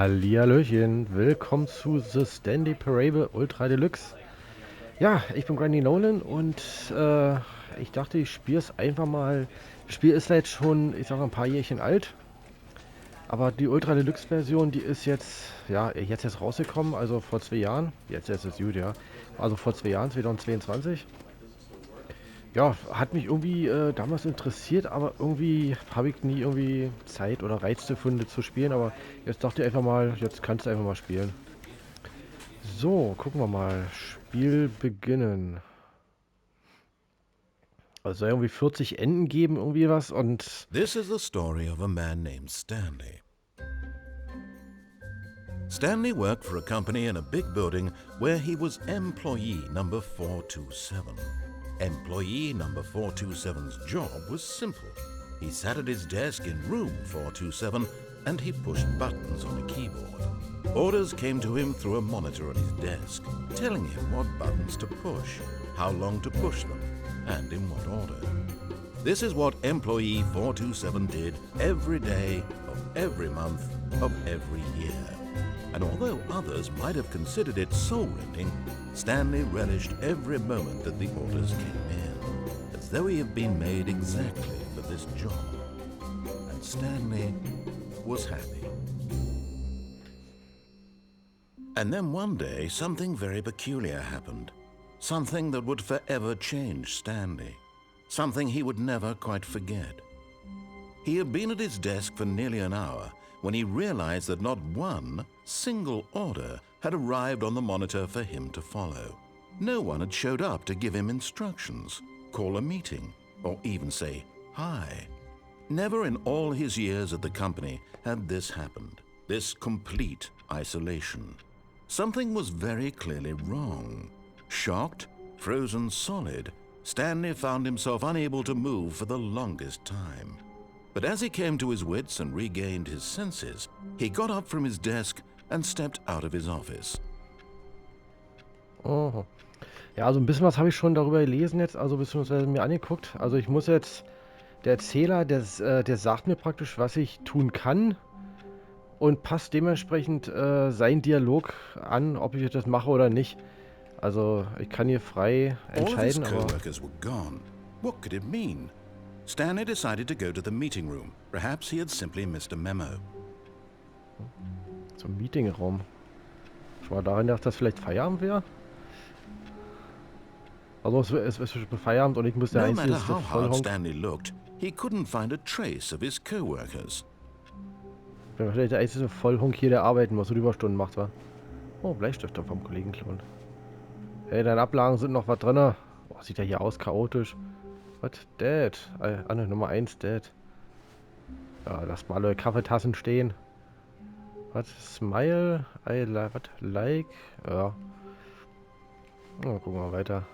Hallihallöchen, willkommen zu The Stanley Parable Ultra Deluxe. Ja, ich bin Granny Nolan und ich dachte, ich spiele es einfach mal. Das Spiel ist jetzt schon, ich sage ein paar Jährchen alt, aber die Ultra Deluxe Version, die ist jetzt, ja, jetzt rausgekommen, also vor 2 Jahren. Jetzt ist es gut, ja. Also vor 2 Jahren, 2022. Ja, hat mich irgendwie damals interessiert, aber irgendwie habe ich nie irgendwie Zeit oder Reiz gefunden zu spielen, aber jetzt dachte ich einfach mal, jetzt kannst du einfach mal spielen. So, gucken wir mal. Spiel beginnen. Also soll irgendwie 40 Enden geben, irgendwie was und... This is the story of a man named Stanley. Stanley worked for a company in a big building where he was employee number 427. Employee number 427's job was simple. He sat at his desk in room 427 and he pushed buttons on a keyboard. Orders came to him through a monitor on his desk, telling him what buttons to push, how long to push them, and in what order. This is what employee 427 did every day of every month of every year. And although others might have considered it soul-rending, Stanley relished every moment that the orders came in, as though he had been made exactly for this job. And Stanley was happy. And then one day, something very peculiar happened. Something that would forever change Stanley. Something he would never quite forget. He had been at his desk for nearly an hour when he realized that not one single order had arrived on the monitor for him to follow. No one had showed up to give him instructions, call a meeting, or even say hi. Never in all his years at the company had this happened, this complete isolation. Something was very clearly wrong. Shocked, frozen solid, Stanley found himself unable to move for the longest time. But as he came to his wits and regained his senses, he got up from his desk and stepped out of his office. Oh. Ja, also ein bisschen was habe ich schon darüber gelesen jetzt, also beziehungsweise mir angeguckt. Also ich muss jetzt, der Erzähler, der sagt mir praktisch, was ich tun kann und passt dementsprechend seinen Dialog an, ob ich das mache oder nicht. Also ich kann hier frei All of his entscheiden, aber... co-workers were gone. What could it mean? Stanley decided to go to the meeting room. Perhaps he had simply missed a memo. Zum Meetingraum. Schon mal daran gedacht, dass vielleicht Feierabend wäre? Also es ist schon Feierabend und ich muss der No Einzige, matter ist der how hard Vollhonk. Stanley looked, he couldn't find a trace of his co-workers. Ich bin wahrscheinlich der einzige Vollhonk hier, der arbeiten muss und Überstunden macht, wa? Oh, Bleistifte vom Kollegen klauen. Hey, deine Ablagen sind noch was drin. Oh, sieht ja hier aus, chaotisch. Was? Dad. Anne, Nummer 1, Dad. Ja, lass mal alle Kaffeetassen stehen. Was? Smile? Was? Like? Ja. Oh, gucken wir weiter.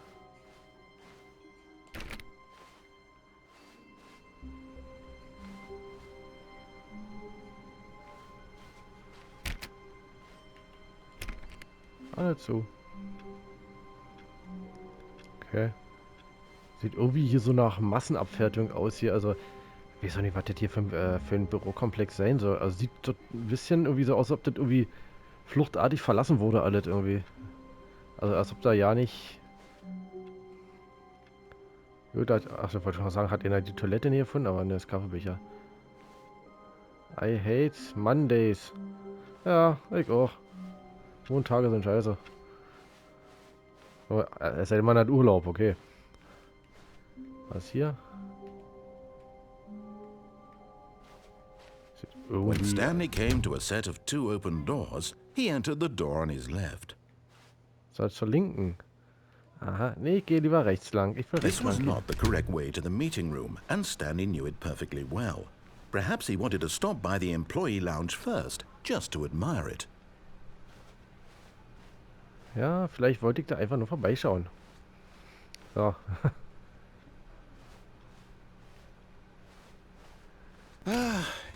Alle zu. Okay. Sieht irgendwie hier so nach Massenabfertigung aus hier. Also, ich weiß auch nicht, was das hier für ein Bürokomplex sein soll. Also sieht so ein bisschen irgendwie so aus, als ob das irgendwie fluchtartig verlassen wurde alles irgendwie. Also als ob da ja nicht... Gut, ach, ich wollte schon sagen, hat einer die Toilette nicht gefunden, aber ne, das Kaffeebecher. I hate Mondays. Ja, ich auch. Montage sind scheiße. Aber es sei denn, man hat Urlaub, okay. Was hier? Sieht When irgendwie... Stanley came to a set of two open doors, he entered the door on his left. Soll zur Linken. Aha, nee, ich gehe lieber rechts lang. Ich will rechts This was lang gehen. not the correct way to the meeting room, and Stanley knew it perfectly well. Perhaps he wanted to stop by the employee lounge first, just to admire it. Ja, vielleicht wollte ich da einfach nur vorbeischauen. So.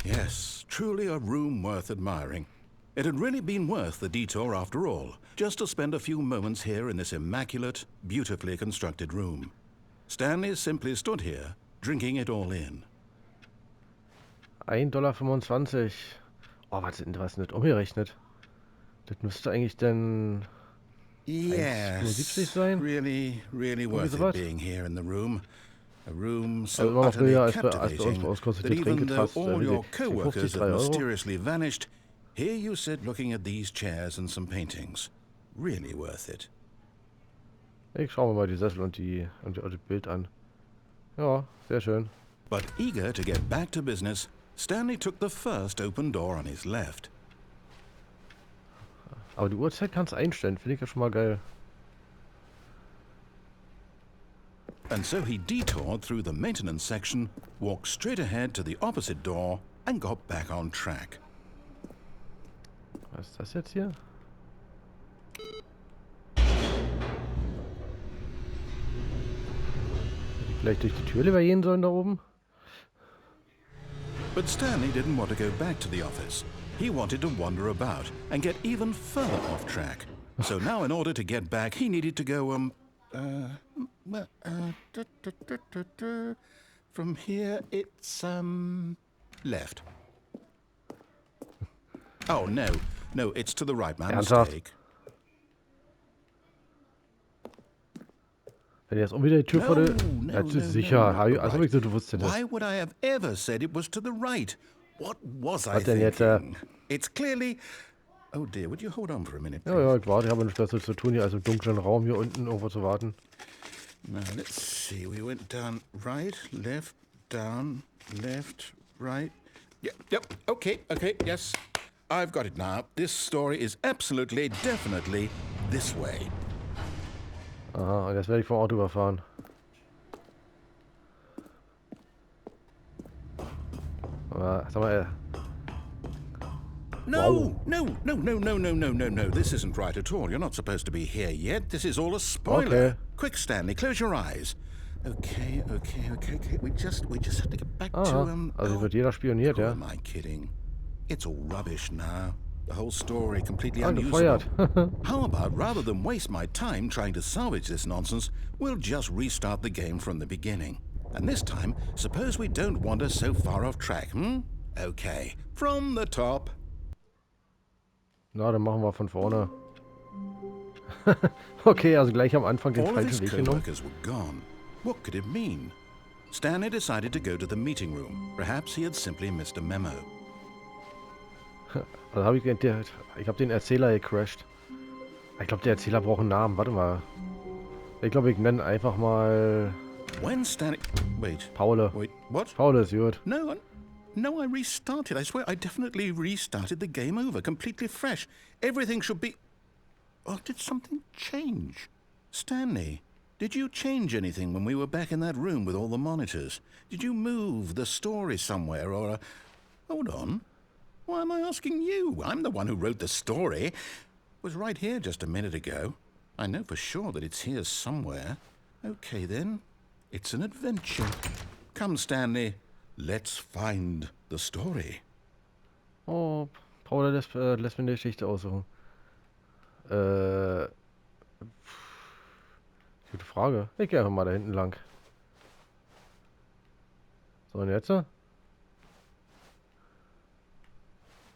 Yes, truly a room worth admiring. It had really been worth the detour after all, just to spend a few moments here in this immaculate, beautifully constructed room. Stanley simply stood here, drinking it all in. $1,25. Oh, was ist das umgerechnet? Das müsste eigentlich dann 1,75 Yes, sein? really Irgendwie worth it sowas? being here in the room. A room Also so immer noch utterly billiger, als bei uns. Bei captivating uns kostet that die even Trinkgeld though fast, all wie viel? your 2,50, co-workers have 3 Euro. mysteriously vanished, here you sit looking at these chairs and some paintings. Really worth it. Ich schaue mir mal die Sessel und das Bild an. Ja, sehr schön. But eager to get back to business, Stanley took the first open door on his left. Aber die Uhrzeit kannst du einstellen, finde ich ja schon mal geil. And so he detoured through the maintenance section, walked straight ahead to the opposite door, and got back on track. Was ist das jetzt hier? Hätte ich vielleicht durch die Tür lieber gehen sollen da oben? But Stanley didn't want to go back to the office. He wanted to wander about and get even further off track. So now in order to get back, he needed to go, from here it's, left. Oh, no, it's to the right, my Ernsthaft? mistake. Wenn jetzt um wieder die Tür vor der... No, Ja, das ist no, sicher. no, Also right. ich so, du wusstest das. Why would I have ever said it was to the right? What was I Was denn jetzt? thinking? It's clearly... Oh dear, would you hold on for a minute, please? Ja, ich warte, ich habe nichts Besseres zu tun, hier also im dunklen Raum hier unten irgendwo zu warten. Now, let's see. We went down, right, left, down, left, right. Yep, okay, yes. I've got it now. This story is absolutely, definitely this way. Aha, und jetzt werde ich vom Auto überfahren. Aber, sag mal, No, no. This isn't right at all. You're not supposed to be here yet. This is all a spoiler. Okay. Quick, Stanley, close your eyes. Okay. We just have to get back to, aha, also hier wird jeder spioniert, who ja. am I kidding? It's all rubbish now. The whole story completely Angefeuert. unusable. How about, rather than waste my time trying to salvage this nonsense, we'll just restart the game from the beginning. And this time, suppose we don't wander so far off track, Okay, from the top. Na, dann machen wir von vorne. Okay, also gleich am Anfang den All of his falschen Weg genommen. co-workers were gone. What could it mean? Stanley decided to go to the meeting room. Perhaps he had simply missed a memo. Also habe ich habe den Erzähler gecrashed. Ich glaube, der Erzähler braucht einen Namen. Warte mal. Ich glaube, ich nenne einfach mal When Stanley... Wait, Paule. what? Paule ist gut. No, I restarted. I swear, I definitely restarted the game over, completely fresh. Everything should be... Oh, did something change? Stanley, did you change anything when we were back in that room with all the monitors? Did you move the story somewhere, or... Hold on. Why am I asking you? I'm the one who wrote the story. It was right here just a minute ago. I know for sure that it's here somewhere. Okay, then. It's an adventure. Come, Stanley. Let's find the story. Oh, Paula lässt mir eine Geschichte aussuchen. Gute Frage. Ich gehe einfach mal da hinten lang. So, und jetzt?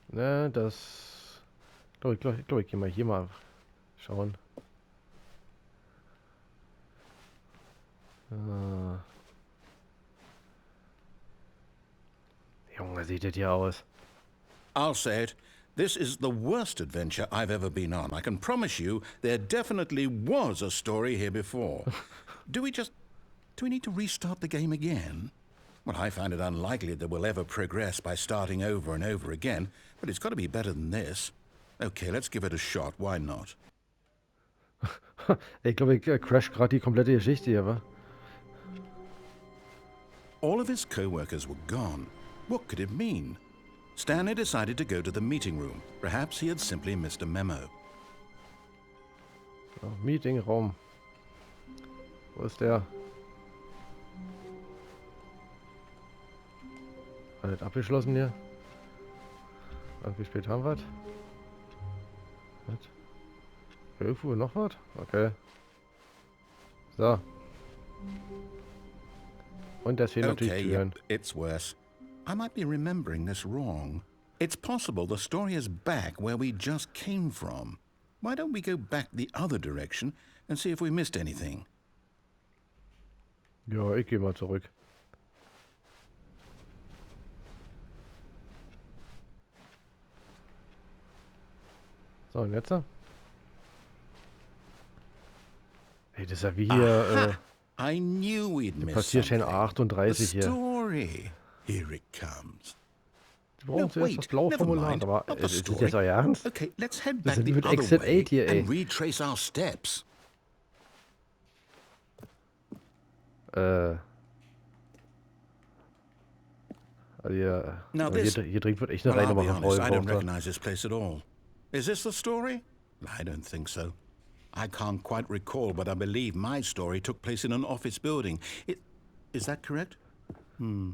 Ne, das... Ich glaube, ich gehe mal hier mal schauen. Junge, sieht das hier aus. I'll say it. This is the worst adventure I've ever been on. I can promise you there definitely was a story here before. Do we need to restart the game again? Well, I find it unlikely that we'll ever progress by starting over and over again, but it's got to be better than this. Okay, let's give it a shot. Why not? Ich glaube, ich crash gerade die komplette Geschichte hier, wa? All of his co-workers were gone. What could it mean? Stanley decided to go to the meeting room. Perhaps he had simply missed a memo. So, Meetingraum. Wo ist der? Alles abgeschlossen hier. Und wie spät haben wir es? Was? 11 Uhr noch was? Okay. So. Und das fehlen natürlich Okay, Türen. yep, it's worse. I might be remembering this wrong. It's possible the story is back where we just came from. Why don't we go back the other direction and see if we missed anything? Ja, ich gehe mal zurück. So, und jetzt? Ey, das ist ja wie hier, I knew we'd miss Passierschein something. The A38 hier. story. Here it comes. Wir brauchen zuerst das blaue never Formular, mind. aber Not the ist das story. jetzt euer Ernst? Okay, let's head Das back sind the mit other Exit way 8 hier, ey. and retrace our steps. Also hier, Now aber this, hier dringend wird echt eine well, Reihe I'll be machen, honest, I don't Paul. recognize this place at all. Is this the story? I don't think so. I can't quite recall, but I believe my story took place in an office building. Is that correct? Do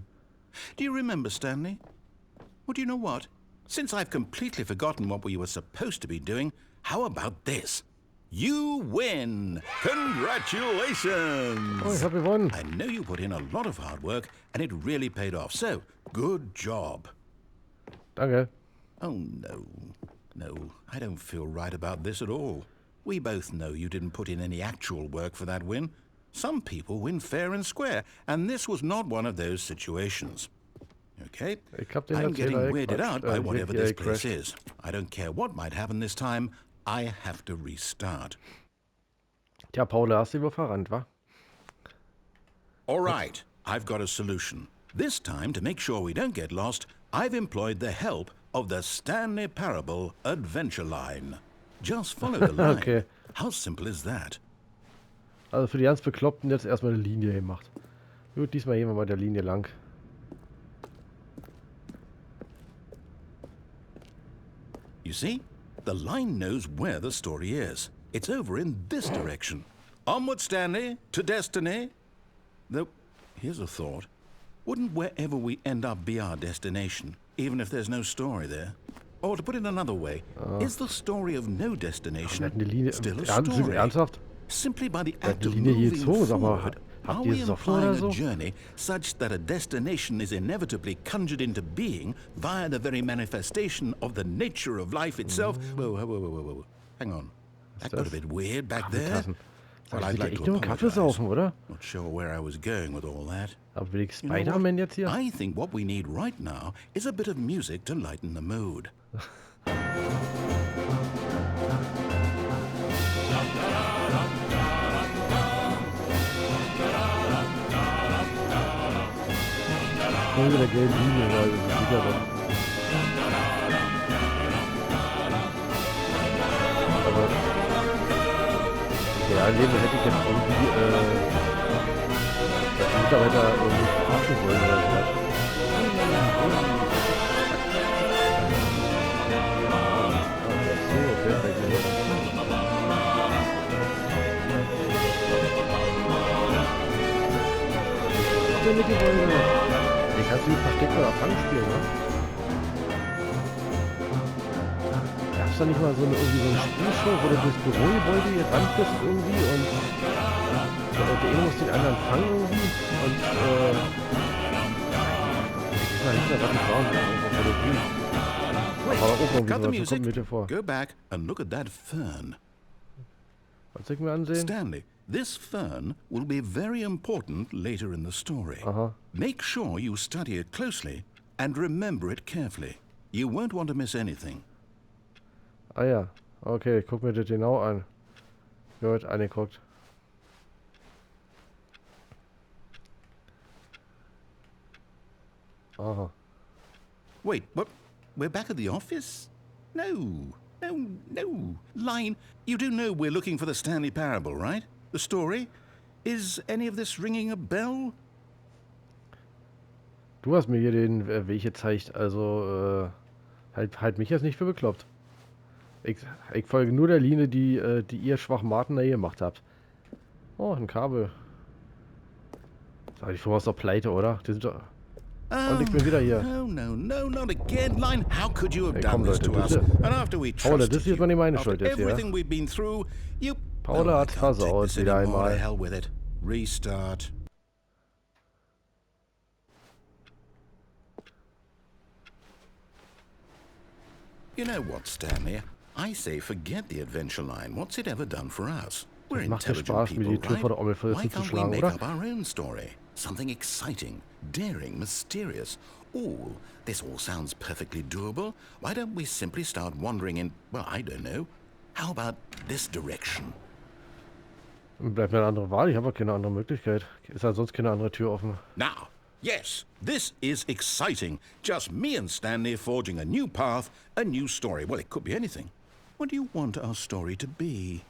you remember, Stanley? Well, do you know what? Since I've completely forgotten what we were supposed to be doing, how about this? You win! Congratulations! Oh, ich hab gewonnen. I know you put in a lot of hard work, and it really paid off. So, good job. Danke. Oh, no. No, I don't feel right about this at all. We both know you didn't put in any actual work for that win. Some people win fair and square, and this was not one of those situations. Okay? Ich hab den I'm Erzähler getting weirded gequatscht. out by whatever Hier this place crasht. is. I don't care what might happen this time. I have to restart. Tja, Paul, da hast du über verrannt, wa? All right, I've got a solution. This time, to make sure we don't get lost, I've employed the help of the Stanley Parable Adventure Line. Just follow the line. Okay. How simple is that? Also für die ganz Bekloppten jetzt erstmal eine Linie gemacht. Gut, diesmal gehen wir mal der Linie lang. You see, the line knows where the story is. It's over in this direction. Onward, Stanley, to destiny. Though, here's a thought. Wouldn't wherever we end up be our destination, even if there's no story there? Or to put it another way, is the story of no Wir destination hatten die Linie. still a Sind story? ernsthaft? Simply by the Wir act hatten of die Linie hier moving gezogen, sag mal, forward, habt are ihr we es offen oder implying so? a journey such that a destination is inevitably conjured into being via the very manifestation of the nature of life itself? Whoa, whoa, whoa, whoa, whoa. Hang on. That got a bit weird back there. Kaffeetassen. Well, Soll I'd ich like echt to nur einen Kaffee apologize. saufen, oder? Not sure where I was going with all that. Aber will ich You know what? Spider-Man jetzt hier? I think what we need right now is a bit of music to lighten the mood. Nur mit der gelben Linie, weil ich bin sicher bin. Aber im realen Leben hätte ich jetzt irgendwie das Mitarbeiter irgendwie verarschen wollen oder sowas. So, okay, bei dir. Mit die Wolke. Die kannst du mit Versteck oder Fang spielen, ne? Gab's da nicht mal so eine, irgendwie so eine Spielshow, wo du durchs Bürogebäude gerannt bist irgendwie und der eine muss den anderen fangen irgendwie und ich weiß nicht mehr, was ich war und wo du ging. Da war doch auch irgendwie Cut the sowas, so music. kommt mir dir vor. Go back and look at that fern. Was soll ich mir ansehen? Stanley, this fern will be very important later in the story. Aha. Make sure you study it closely and remember it carefully. You won't want to miss anything. Ah ja, okay, ich guck mir das genau an. Gut, angeguckt. Aha. Wait, what? We're back at the office? No, no, no. Line, you do know we're looking for the Stanley Parable, right? The story? Is any of this ringing a bell? Du hast mir hier den Weg gezeigt, also halt mich jetzt nicht für bekloppt. Ich folge nur der Linie, die ihr Schwachmaten da gemacht habt. Oh, ein Kabel. Sag, die Firma ist doch pleite, oder? Die sind doch... Und ich bin wieder hier. No, no, no, not again, Line. How could you have Hey, done komm, this Leute, to us? bitte. And after we Paula, trusted das ist jetzt mal you, nicht meine after Schuld jetzt hier. everything we've been through, you... Paula I hat's can't take versaut this wieder anymore. einmal. To hell with it. Restart. You know what, Stanley? I say forget the adventure line. What's it ever done for us? We're Macht dir intelligent Spaß, mir people, die Tür vor der right? Why Ommelfresse zu can't we schlagen, make oder? up our own story? Something exciting, daring, mysterious. Ooh, this all sounds perfectly doable. Why don't we simply start wandering in, well, I don't know. How about this direction? Bleibt mir eine andere Wahl, ich habe auch keine andere Möglichkeit. Ist halt sonst keine andere Tür offen. Now, yes, this is exciting. Just me and Stanley forging a new path, a new story. Well, it could be anything. What do you want our story to be?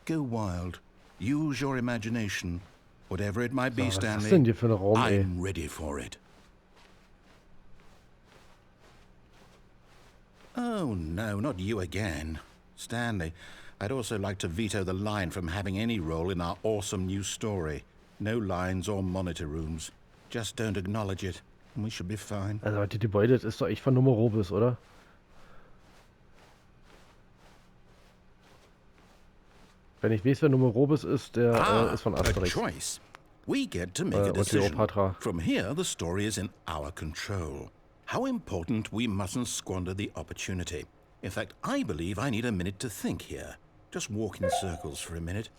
Go wild. Use your imagination. Whatever it might be, Was ist Stanley, denn hier für ein Raum, ey? I'm ready for it. Oh, no, not you again. Stanley, I'd also like to veto the line from having any role in our awesome new story. No lines or monitor rooms. Just don't acknowledge it, and we should be fine. Also, die Gebäude, das ist doch echt von Nummer Robis, oder? Wenn ich weiß, wer Nummer Robis ist, der ist von A Asterix. choice. We get to make a Und decision. Cleopatra. From here, the story is in our control. How important we mustn't squander the opportunity. In fact, I believe I need a minute to think here. Just walk in circles for a minute.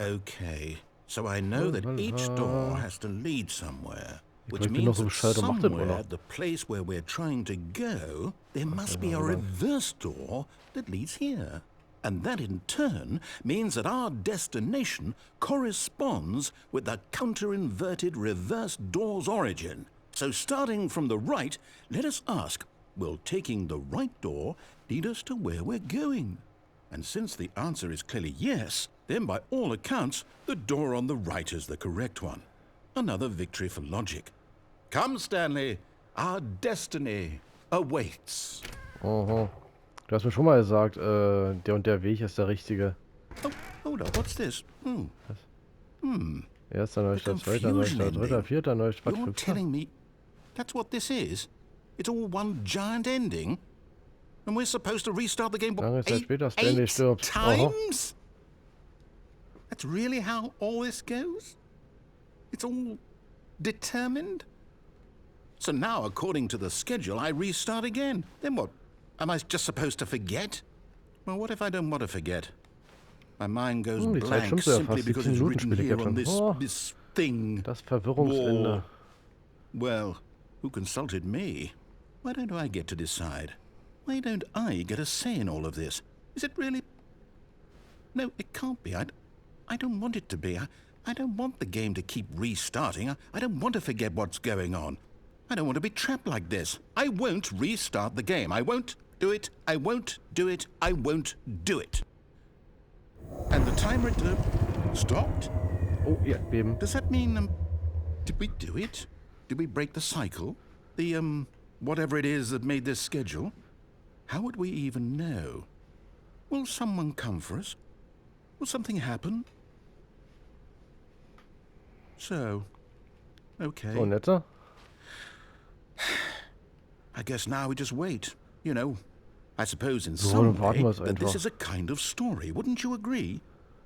Okay, so I know that each door has to lead somewhere. Which wollte noch means so that bescheid, macht das wohl somewhere noch. at the place where we're trying to go, there must be a reverse door that leads here. And that in turn means that our destination corresponds with the counter-inverted reverse door's origin. So starting from the right, let us ask, will taking the right door lead us to where we're going? And since the answer is clearly yes, then by all accounts, the door on the right is the correct one. Another victory for logic. Come, Stanley, our destiny awaits. Aha. Du hast mir schon mal gesagt, der und der Weg ist der richtige. Oh, hold up, what's this? Erster Neustart, zweiter Neustart, dritter, vierter Neustart, You're fünfter. telling me that's what this is? It's all one giant ending? And we're supposed to restart the game Lange Zeit später, Stanley eight stirbt. Aha. times? That's really how all this goes? It's all determined? So now, according to the schedule, I restart again. Then what? Am I just supposed to forget? Well, what if I don't want to forget? My mind goes Die Zeit blank stimmt ja simply fast. because 17 it's Minuten written spiele ich here jetzt on schon. this, Oh, this thing. das Verwirrungsende. War. Well, who consulted me? Why don't I get to decide? Why don't I get a say in all of this? Is it really... No, it can't be. I don't want it to be. I don't want the game to keep restarting. I don't want to forget what's going on. I don't want to be trapped like this. I won't restart the game. I won't do it. I won't do it. I won't do it. And the timer stopped? Oh, Erdbeben. Does that mean, did we do it? Did we break the cycle? The, whatever it is that made this schedule? How would we even know? Will someone come for us? Will something happen? So, okay. So, netter? I guess now we just wait. You know, I suppose in So, some dann warten way wir es that this einfach. is a kind of story. Wouldn't you agree?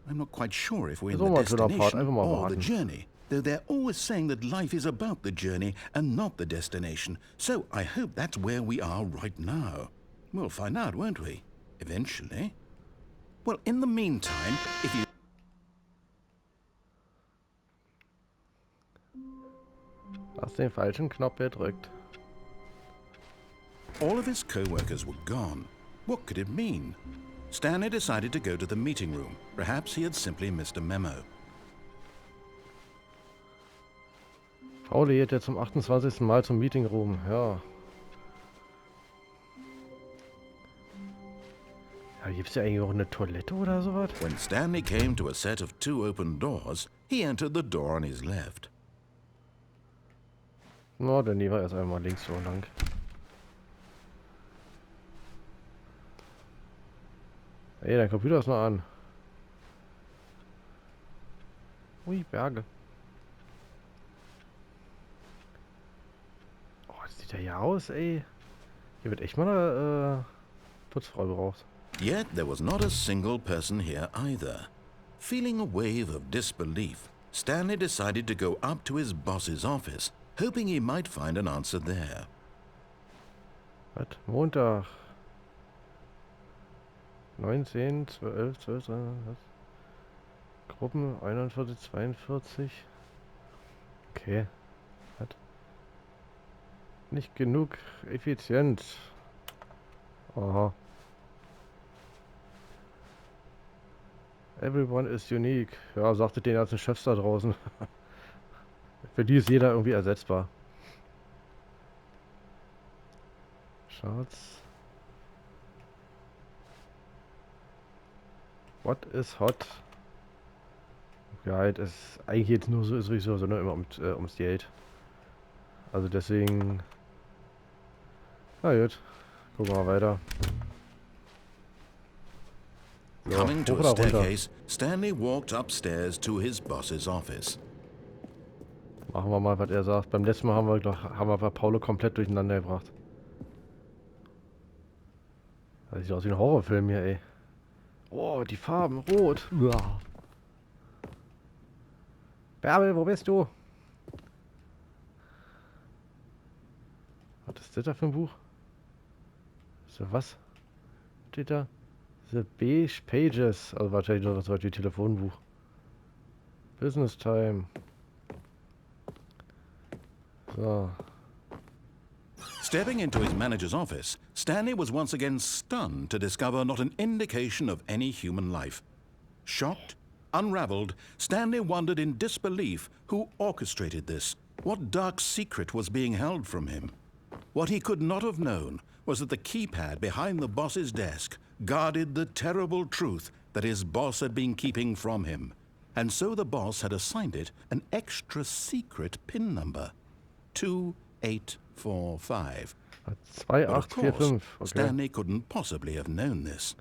I'm not quite sure if we're in So, the mal zu der Fahrt, destination einfach mal or the warten. journey. Though they're always saying that life is about the journey and not the destination. So I hope that's where we are right now. We'll find out, won't we? Eventually. Well, in the meantime, if you... Hast den falschen Knopf gedrückt. All of his co-workers were gone. What could it mean? Stanley decided to go to the meeting room. Perhaps he had simply missed a memo. Pauli geht jetzt zum 28. Mal zum Meeting Room. Ja. Ja, gibt's ja eigentlich auch eine Toilette oder sowas? When Stanley came to a set of 2 open doors, he entered the door on his left. Na, dann nehmen wir erst einmal links so lang. Ey, dein Computer ist noch an. Ui, Berge. Oh, das sieht ja hier aus, ey. Hier wird echt mal eine Putzfrau gebraucht. Yet there was not a single person here either. Feeling a wave of disbelief, Stanley decided to go up to his boss's office, hoping he might find an answer there. Was? Montag. 19, 12, 12, was? Gruppen 41, 42. Okay. Hat nicht genug effizient. Aha. Everyone is unique. Ja, sagte den ganzen Chefs da draußen. Für die ist jeder irgendwie ersetzbar. Schatz. What is hot? Ja, halt ist eigentlich jetzt nur so, ist sowieso so, ne, immer ums Geld. Also deswegen. Na gut. Gucken wir mal weiter. So, Coming to hoch a oder runter? staircase, Stanley walked upstairs to his boss's office. Machen wir mal, was er sagt. Beim letzten Mal haben wir Paulo komplett durcheinander gebracht. Das sieht aus wie ein Horrorfilm hier, ey. Oh, die Farben, rot. Uah. Bärbel, wo bist du? Was ist das da für ein Buch? So, was steht da? The Beige Pages. Also wahrscheinlich noch was wie Telefonbuch. Business Time. So. Stepping into his manager's office, Stanley was once again stunned to discover not an indication of any human life. Shocked, unraveled, Stanley wondered in disbelief who orchestrated this. What dark secret was being held from him? What he could not have known was that the keypad behind the boss's desk guarded the terrible truth that his boss had been keeping from him. And so the boss had assigned it an extra secret PIN number. 2845. But of course, 2845. Okay. Stanley couldn't possibly have known this.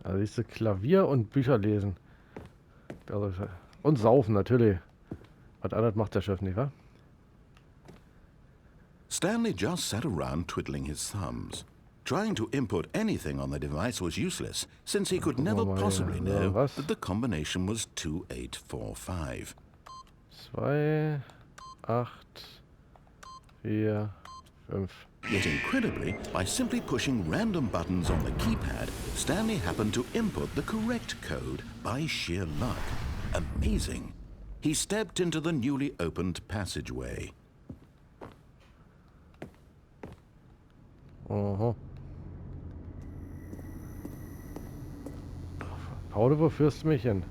Also siehst du, Klavier und Bücher lesen. Also, und saufen natürlich. Was anderes macht der Chef nicht, wa? Stanley just sat around twiddling his thumbs. Trying to input anything on the device was useless, since he could never possibly know that the combination was 2845. 2, 8, 4, 5. Yet incredibly, by simply pushing random buttons on the keypad, Stanley happened to input the correct code by sheer luck. Amazing. He stepped into the newly opened passageway. Aha. Paul, wo führst du mich hin?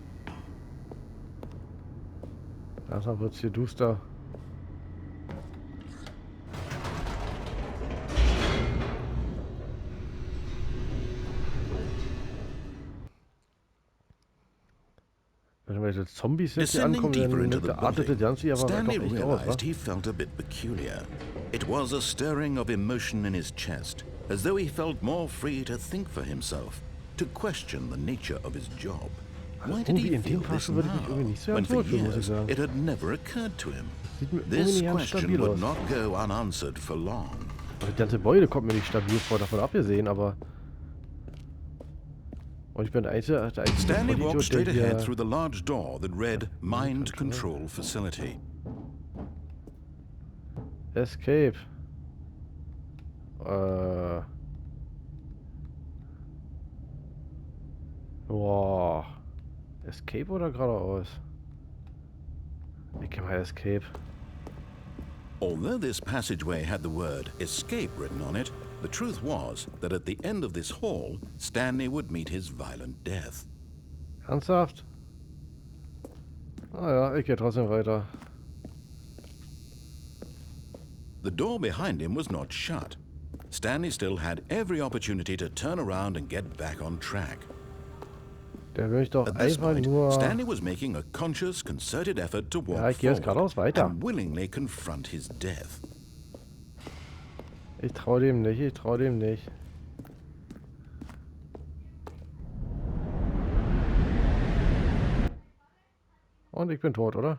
Erstmal wird's hier duster. Wenn welche Zombies jetzt hier Descending ankommen, deeper into dann the artet das building, Ganze hier aber Stanley doch echt aus, wa? realized he felt a bit peculiar. It was a stirring of emotion in his chest, as though he felt more free to think for himself, to question the nature of his job. Why did he feel this now, when for years it had never occurred to him? This question would not go unanswered for long. Das ganze Gebäude kommt mir nicht stabil vor, davon abgesehen, aber... Und ich bin der einzige Stanley walked straight der ahead through the large door that read Mind Control Facility. Escape. Boah. Escape oder geradeaus? Ich kann mal Escape. Although this passageway had the word escape written on it, the truth was that at the end of this hall, Stanley would meet his violent death. Ernsthaft? Ah ja, ich gehe trotzdem weiter. The door behind him was not shut. Stanley still had every opportunity to turn around and get back on track. Der will mich doch At this einfach point, nur... Stanley was making a conscious, concerted effort to Ja, walk ich gehe jetzt geradeaus forward weiter. and willingly confront his death. Ich trau dem nicht, ich trau dem nicht. Und ich bin tot, oder?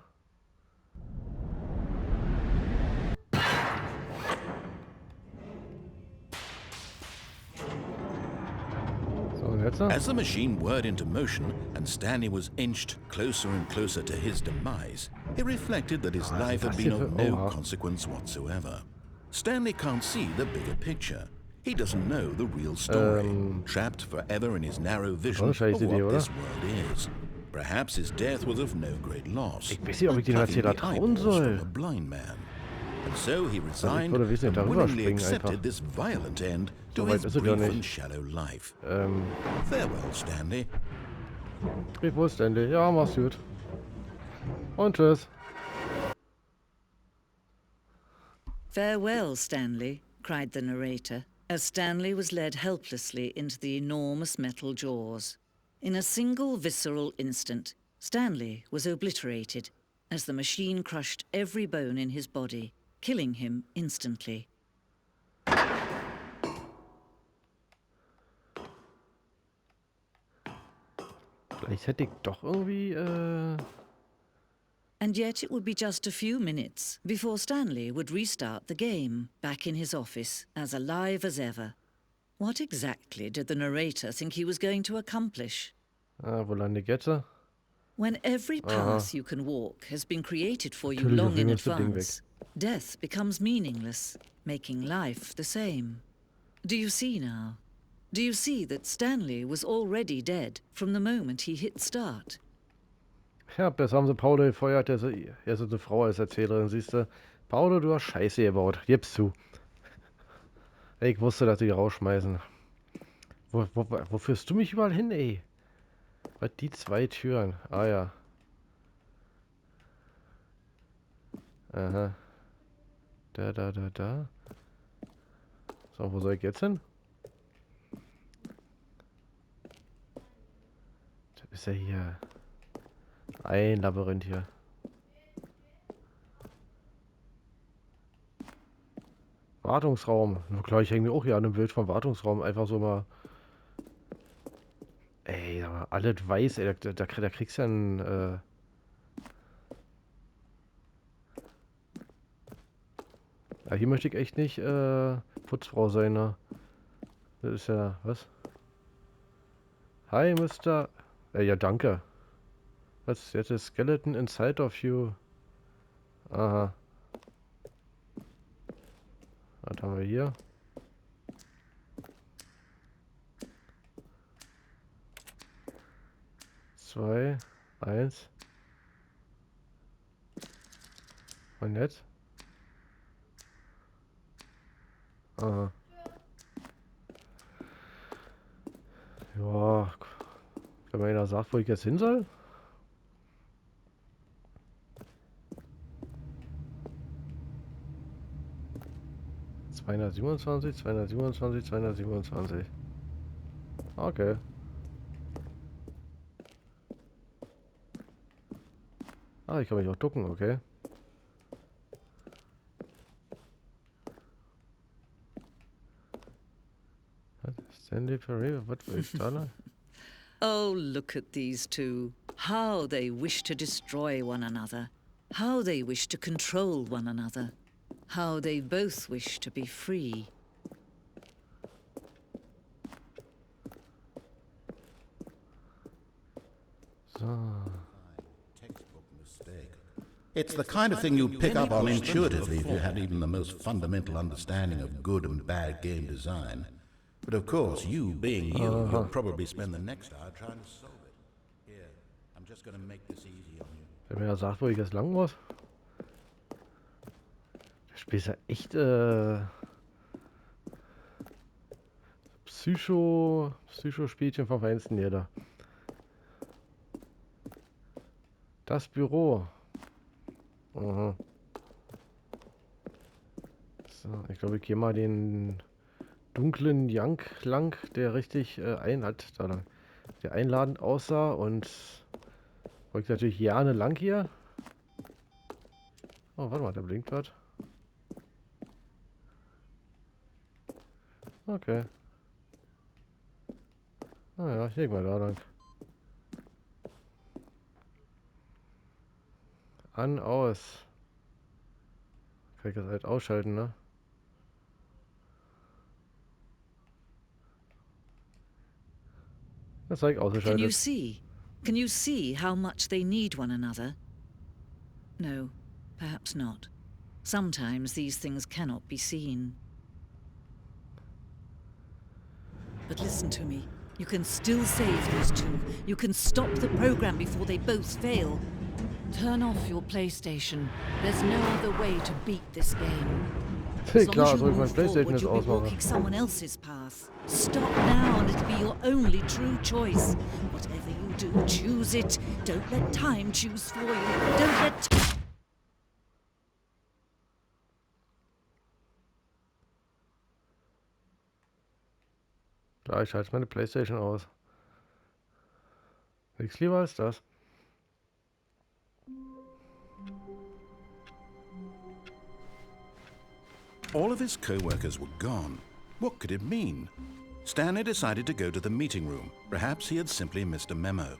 So, und jetzt? As the machine whirred into motion and Stanley was inched closer and closer to his demise, he reflected that his life had been of no consequence whatsoever. Stanley can't see the bigger picture. He doesn't know the real story, trapped forever in his narrow vision of scheiß Idee, what oder? this world is. Perhaps his death was of no great loss, Ich weiß nicht, ob ich like dem plucking Erzähler the trauen eyeballs from soll. a blind man. And so he Also ich resigned würde wesentlich and darüber willingly springen einfach. accepted this violent end to So weit his ist es ja brief nicht. and shallow life. Farewell, Stanley. Ich wusste Stanley. Ja, mach's gut. Und tschüss. "Farewell, Stanley," cried the narrator, as Stanley was led helplessly into the enormous metal jaws. In a single visceral instant, Stanley was obliterated as the machine crushed every bone in his body, killing him instantly. Vielleicht hätte ich doch irgendwie, And yet it would be just a few minutes before Stanley would restart the game, back in his office, as alive as ever. What exactly did the narrator think he was going to accomplish? wo lande ich jetzt? When every path you can walk has been created for you Natürlich long in bringen wir das Ding weg. advance, death becomes meaningless, making life the same. Do you see now? Do you see that Stanley was already dead from the moment he hit start? Ja, das haben sie Paolo gefeuert. Er ist eine Frau als Erzählerin, siehst du. Paolo, du hast Scheiße gebaut. Gib's zu. Ich wusste, dass die rausschmeißen. Wo führst du mich überall hin, ey? Was, die zwei Türen? Ah ja. Aha. Da. So, wo soll ich jetzt hin? Das ist ja hier ein Labyrinth hier. Wartungsraum. Na klar, ich hänge mir auch hier an einem Bild vom Wartungsraum. Einfach so mal. Ey, aber alles weiß, ey. Da kriegst du ja einen. Ja, hier möchte ich echt nicht Putzfrau sein, ne? Das ist ja. Was? Hi, Mister. Ja, danke. Was? Jetzt ist Skeleton inside of you. Aha. Was haben wir hier? Zwei, eins. Und jetzt? Aha. Ja, wenn mir einer sagt, wo ich jetzt hin soll? ...227, 227. Okay. Ah, ich kann mich auch ducken, okay. Stanley Parade, was will ich da lang? Oh, look at these two. How they wish to destroy one another. How they wish to control one another. How they both wish to be free. So. It's the kind of thing you'd pick up on intuitively if you had even the most fundamental understanding of good and bad game design. But of course, you being you, you'll probably spend the next hour trying to solve it. Here, I'm just going to make this easy on you. Wenn mir ja sagt, wo ich jetzt lang muss. Das Spiel ist ja echt Psycho-Spielchen vom Feinsten hier da. Das Büro. Aha. So, ich glaube, ich gehe mal den dunklen Jank lang, der richtig der einladend aussah und folgt natürlich gerne lang hier. Oh, warte mal, der blinkt was. Okay. Naja, ich leg mal da lang. An, aus. Kann ich das halt ausschalten, ne? Das zeigt Can you ausgeschaltet. see? Can you see how much they need one another? No, perhaps not. Sometimes these things cannot be seen. But listen to me. You can still save those two. You can stop the program before they both fail. Turn off your PlayStation. There's no other way to beat this game. As long Klar, as you soll ich mein move PlayStation forward, jetzt you'll be ausmachen? walking someone else's path. Stop now and it'll be your only true choice. Whatever you do, choose it. Don't let time choose for you. Don't let... Ja, ich schalte meine PlayStation aus. Nichts lieber als das. All of his co-workers were gone. What could it mean? Stanley decided to go to the meeting room. Perhaps he had simply missed a memo.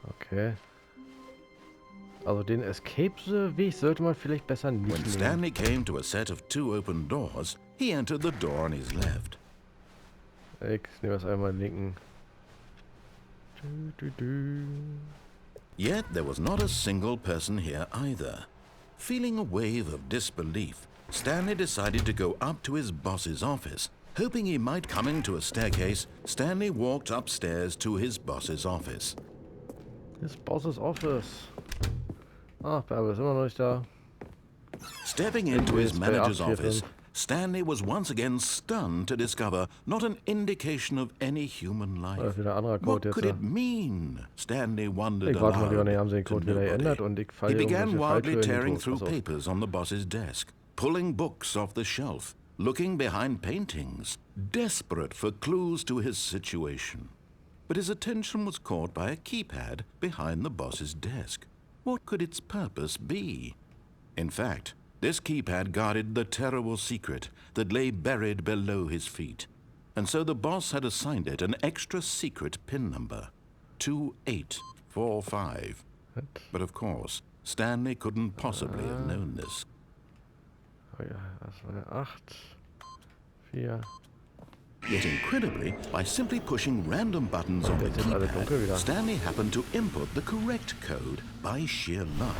Okay. Also den Escape-Weg sollte man vielleicht besser nicht When nehmen. Stanley came to a set of 2 open doors, he entered the door on his left. Ich nehme das einmal linken. Yet there was not a single person here either. Feeling a wave of disbelief, Stanley decided to go up to his boss's office. Hoping he might come into a staircase, Stanley walked upstairs to his boss's office. His boss's office. Ach, Bärbel ist immer noch nicht da. Stepping into his Yes, manager's bei office, Abschiffen. Stanley was once again stunned to discover not an indication of any human Da life. ist wieder ein anderer What Code could jetzt. it mean? Stanley wondered Ich warte mal lieber, aloud ne, haben sie den to Code wieder nobody. geändert und ich He falle began irgendwelche wildly Falltüren tearing tot. through Pass auf. papers on the boss's desk, pulling books off the shelf, looking behind paintings, desperate for clues to his situation. But his attention was caught by a keypad behind the boss's desk. What could its purpose be? In fact, this keypad guarded the terrible secret that lay buried below his feet. And so the boss had assigned it an extra secret PIN number, 2845. But of course, Stanley couldn't possibly have known this. Oh ja, das war eine 8. 4. Yet incredibly, by simply pushing random buttons on the Jetzt sind alle dunkel wieder. keypad, Stanley happened to input the correct code by sheer luck.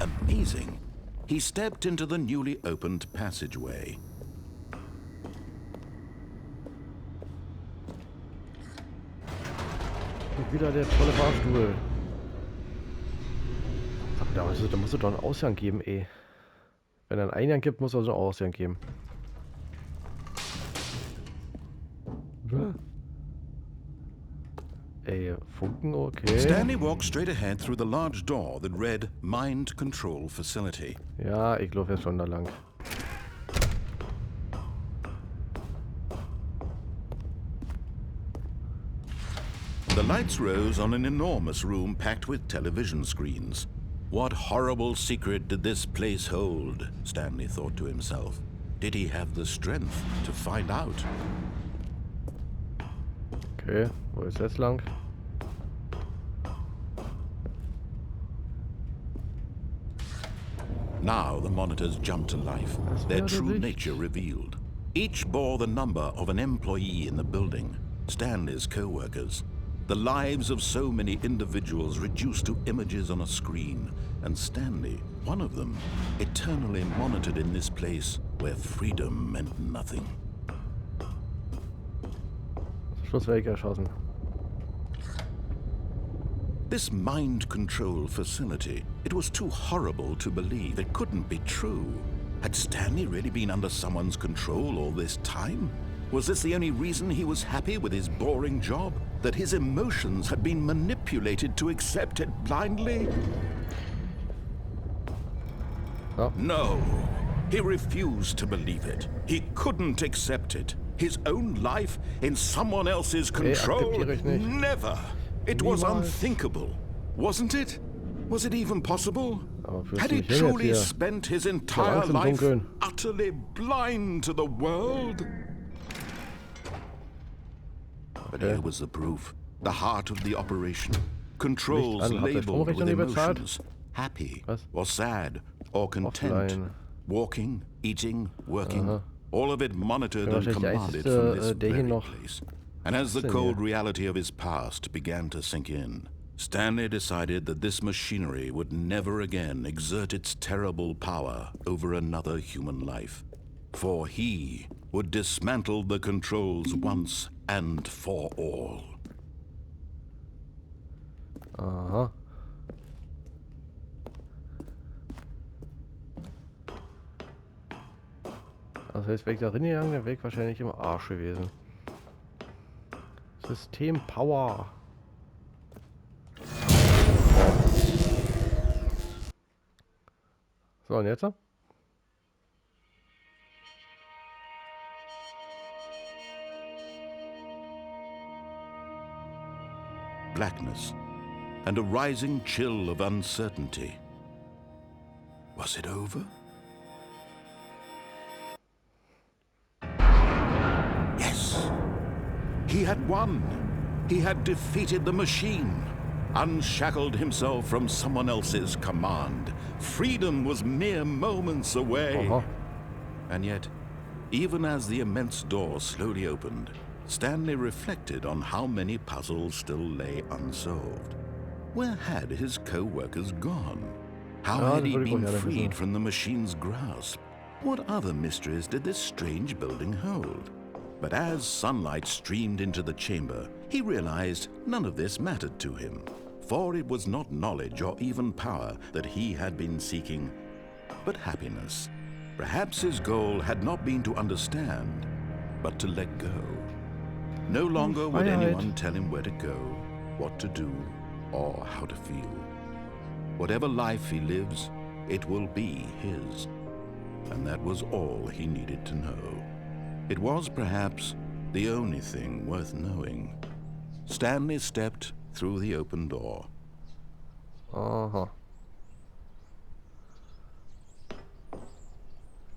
Amazing. He stepped into the newly opened passageway. Und wieder der tolle Fahrstuhl. Aber da musst du doch einen Ausgang geben, ey. Wenn er einen Eingang gibt, muss er so einen Ausgang geben. Ey, Funken, okay. Stanley walked straight ahead through the large door that read Mind Control Facility. Ja, ich laufe jetzt schon da lang. The lights rose on an enormous room packed with television screens. What horrible secret did this place hold? Stanley thought to himself. Did he have the strength to find out? Okay, wo ist jetzt lang? Now the monitors jumped to life, their true nature revealed. Each bore the number of an employee in the building, Stanley's co-workers. The lives of so many individuals reduced to images on a screen, and Stanley, one of them, eternally monitored in this place where freedom meant nothing. Schluss werde ich erschossen. This mind control facility, it was too horrible to believe. It couldn't be true. Had Stanley really been under someone's control all this time? Was this the only reason he was happy with his boring job? That his emotions had been manipulated to accept it blindly? Ja. No, he refused to believe it. He couldn't accept it. His own life in someone else's control? akzeptiere ich nicht. Never. It was Niemals. unthinkable, wasn't it? Was it even possible? Aber führst Had du he mich hin jetzt truly hier? spent his Ich hab entire Angst im life Dunkeln. utterly blind to the world? But Okay. here was the proof. The heart of the operation. Controls Licht an. Hat der labeled with Stromrechner nie bezahlt? emotions. Happy Was? or sad or content. Offline. Walking, eating, working. Aha. All of it monitored Ja, and wahrscheinlich der commanded einzige, from this der hier very noch place. And as the Sinn, cold ja. reality of his past began to sink in, Stanley decided that this machinery would never again exert its terrible power over another human life. For he would dismantle the controls once and for all. Aha. Also jetzt wäre ich da drin gegangen, der wäre ich wahrscheinlich im Arsch gewesen. System Power. So, und jetzt? Blackness and a rising chill of uncertainty. Was it over? Yes! He had won! He had defeated the machine, unshackled himself from someone else's command. Freedom was mere moments away. And yet, even as the immense door slowly opened, Stanley reflected on how many puzzles still lay unsolved. Where had his co-workers gone? How had he been freed from the machine's grasp? What other mysteries did this strange building hold? But as sunlight streamed into the chamber, he realized none of this mattered to him, for it was not knowledge or even power that he had been seeking, but happiness. Perhaps his goal had not been to understand, but to let go. No longer would anyone tell him where to go, what to do, or how to feel. Whatever life he lives, it will be his. And that was all he needed to know. It was perhaps the only thing worth knowing. Stanley stepped through the open door.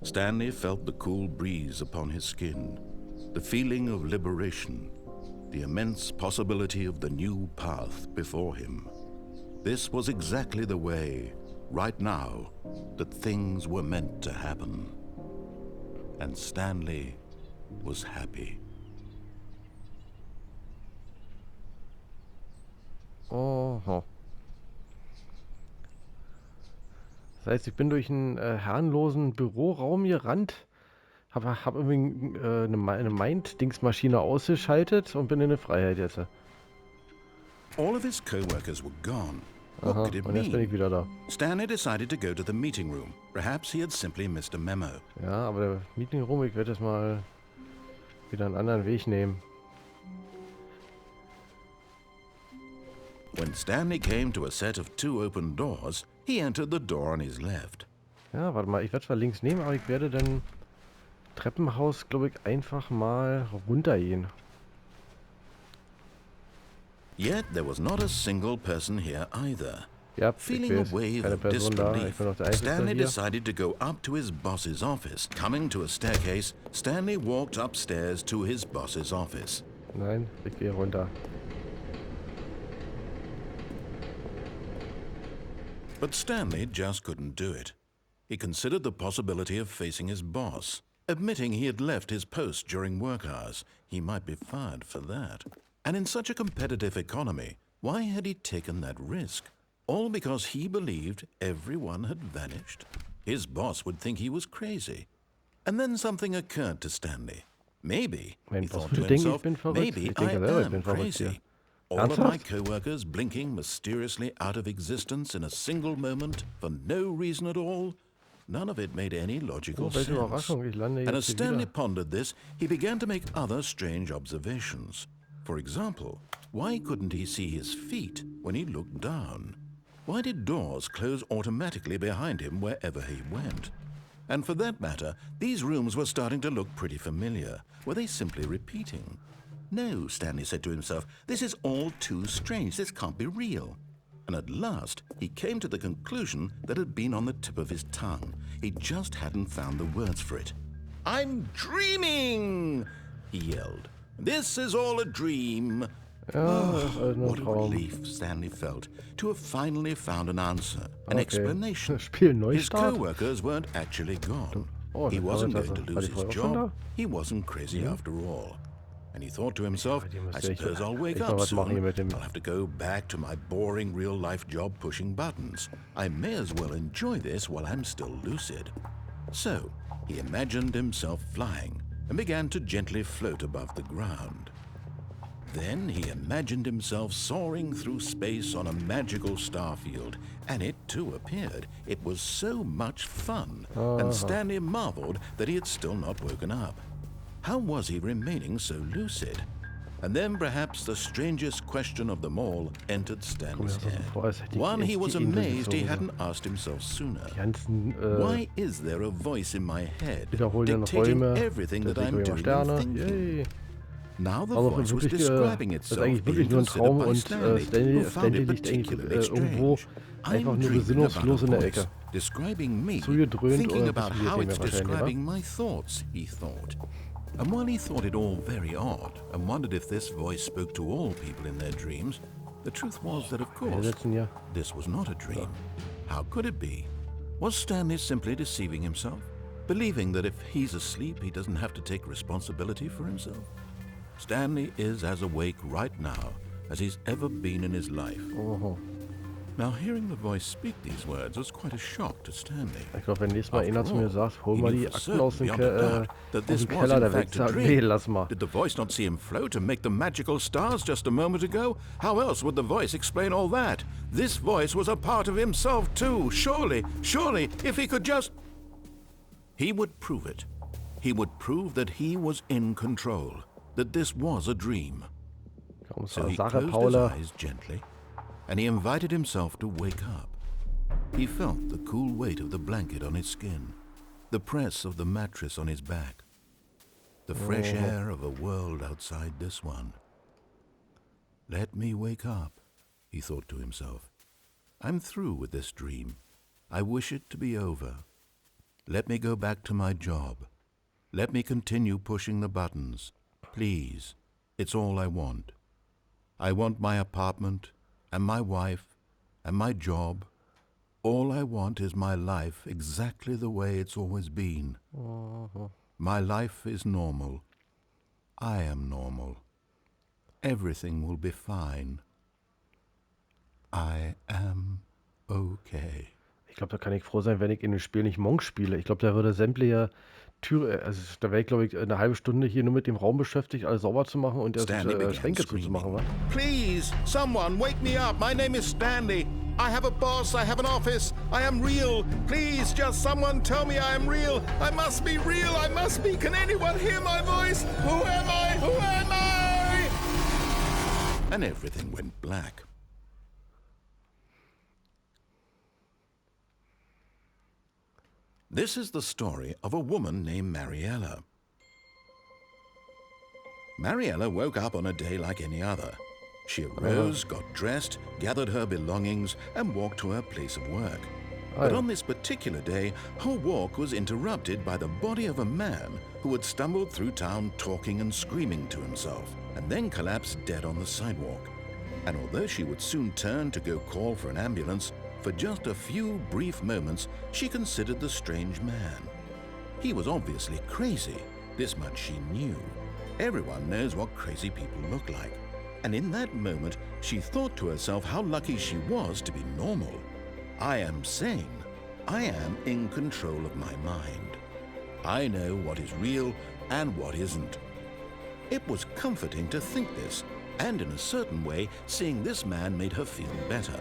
Stanley felt the cool breeze upon his skin, the feeling of liberation, the immense possibility of the new path before him. This was exactly the way, right now, that things were meant to happen. And Stanley was happy. Das heißt, ich bin durch einen herrenlosen Büroraum gerannt, hab irgendwie eine Mind-Dings-Maschine ausgeschaltet und bin in der Freiheit jetzt. All of his co-workers were gone. What could it und jetzt bin ich mean? wieder da. Stanley decided to go to the meeting room. Perhaps he had simply missed a memo. Ja, aber der Meeting Room, ich werde jetzt mal wieder einen anderen Weg nehmen. When Stanley came to a set of 2 open doors, he entered the door on his left. Ja, warte mal, ich werde zwar links nehmen, aber ich werde dann Treppenhaus, glaube ich, einfach mal runtergehen. Yet there was not a single person here either. Ja, ich Feeling sehe a es. wave Keine of Person da. Ich disbelief, bin noch der Einzige Stanley hier. decided to go up to his boss's office. Coming to a staircase, Stanley walked upstairs to his boss's office. Nein, ich gehe runter. But Stanley just couldn't do it. He considered the possibility of facing his boss. Admitting he had left his post during work hours, he might be fired for that. And in such a competitive economy, why had he taken that risk? All because he believed everyone had vanished? His boss would think he was crazy. And then something occurred to Stanley. Maybe, he thought to himself, maybe I am crazy. All of my co-workers blinking mysteriously out of existence in a single moment for no reason at all? None of it made any logical sense. And as Stanley pondered this, he began to make other strange observations. For example, why couldn't he see his feet when he looked down? Why did doors close automatically behind him wherever he went? And for that matter, these rooms were starting to look pretty familiar. Were they simply repeating? No, Stanley said to himself, this is all too strange. This can't be real. And at last, he came to the conclusion that had been on the tip of his tongue. He just hadn't found the words for it. "I'm dreaming!" he yelled. "This is all a dream." What a relief Stanley felt to have finally found an answer, an explanation. His co-workers weren't actually gone. He wasn't going to lose his job. He wasn't crazy after all. And he thought to himself, I suppose I'll wake up soon. I'll have to go back to my boring real-life job pushing buttons. I may as well enjoy this while I'm still lucid. So, he imagined himself flying and began to gently float above the ground. Then he imagined himself soaring through space on a magical starfield, and it too appeared. It was so much fun, and Stanley marveled that he had still not woken up. How was he remaining so lucid? And then perhaps the strangest question of them all entered Stanley's head. One he was amazed he hadn't asked himself sooner. Why is there a voice in my head dictating everything that I'm doing and thinking? Now the voice was describing itself, being considered by Stanley, who found it particularly strange. I'm dreaming about a voice describing me, thinking about how it's describing my thoughts, he thought. And while he thought it all very odd, and wondered if this voice spoke to all people in their dreams, the truth was that, of course, this was not a dream. How could it be? Was Stanley simply deceiving himself, believing that if he's asleep, he doesn't have to take responsibility for himself? Stanley is as awake right now as he's ever been in his life. Now, hearing the voice speak these words was quite a shock to Stanley. Ich glaube, wenn nächstes Mal einer zu mir sagt, hol mal die Akten aus dem Keller, da werde ich sagen, nee, lass mal. Did the voice not see him float and make the magical stars just a moment ago? How else would the voice explain all that? This voice was a part of himself too. Surely, if he could just... He would prove it. He would prove that he was in control, that this was a dream. So he closed his eyes gently, and he invited himself to wake up. He felt the cool weight of the blanket on his skin, the press of the mattress on his back, the fresh air of a world outside this one. Let me wake up, he thought to himself. I'm through with this dream. I wish it to be over. Let me go back to my job. Let me continue pushing the buttons. Please, it's all I want. I want my apartment, and my wife, and my job. All I want is my life exactly the way it's always been. My life is normal. I am normal. Everything will be fine. I am okay. Ich glaube, da kann ich froh sein, wenn ich in dem Spiel nicht Monk spiele. Ich glaube, da würde sämtliche Tür, also da wäre ich, glaube ich, eine halbe Stunde hier nur mit dem Raum beschäftigt, alles sauber zu machen und Schränke zuzumachen, wa? Please, someone, wake me up. My name is Stanley. I have a boss, I have an office, I am real. Please, just someone tell me I am real. I must be real, I must be. Can anyone hear my voice? Who am I? Who am I? And everything went black. This is the story of a woman named Mariella. Mariella woke up on a day like any other. She arose, got dressed, gathered her belongings, and walked to her place of work. But on this particular day, her walk was interrupted by the body of a man who had stumbled through town talking and screaming to himself, and then collapsed dead on the sidewalk. And although she would soon turn to go call for an ambulance, for just a few brief moments, she considered the strange man. He was obviously crazy. This much she knew. Everyone knows what crazy people look like. And in that moment, she thought to herself how lucky she was to be normal. I am sane. I am in control of my mind. I know what is real and what isn't. It was comforting to think this, and in a certain way, seeing this man made her feel better.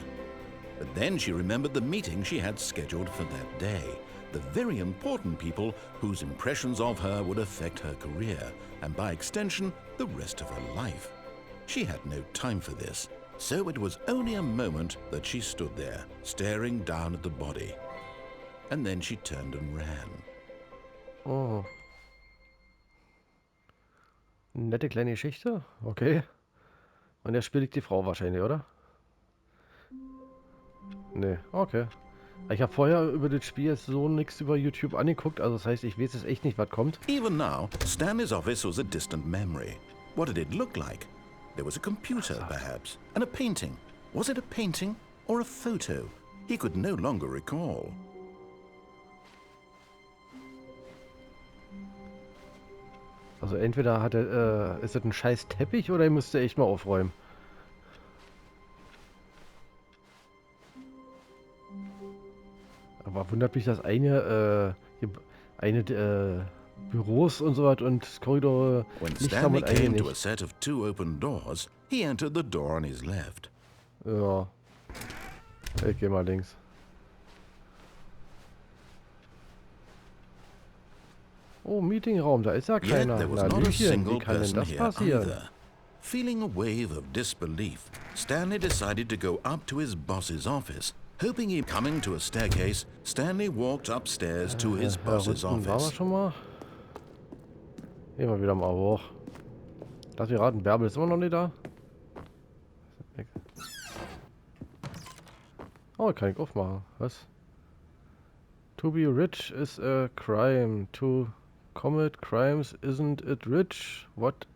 But then she remembered the meeting she had scheduled for that day, the very important people whose impressions of her would affect her career, and by extension, the rest of her life. She had no time for this, so it was only a moment that she stood there, staring down at the body. And then she turned and ran. Oh. Nette kleine Geschichte, okay. Und er spielt die Frau wahrscheinlich, oder? Nee, okay. Ich habe vorher über das Spiel jetzt so nichts über YouTube angeguckt, also das heißt, ich weiß jetzt echt nicht, was kommt. Even now, Stanley's office was a distant memory. What did it look like? There was a computer, perhaps, and a painting. Was it a painting or a photo? He could no longer recall. Also entweder hat er, ist das ein scheiß Teppich oder er müsste echt mal aufräumen. Aber wundert mich, dass Büros und so was und Korridore When nicht Stanley damit eigentlich came to a nicht. set of 2 open doors, he entered the door on his left. Ja. Ich geh mal links. Oh, Meetingraum, da ist ja Yet keiner. there was Na, not a Lüchen, wie single kann denn person das here passieren? either. Feeling a wave of disbelief, Stanley decided to go up to his boss's office. Hoping he coming to a staircase, Stanley walked upstairs to his Ja, boss's unten waren wir office. schon mal. Gehen wir wieder mal hoch. Lass mich raten, Bärbel ist immer noch nicht da. Oh, kann ich aufmachen. Was? To be rich is a crime. To commit crimes isn't it rich? What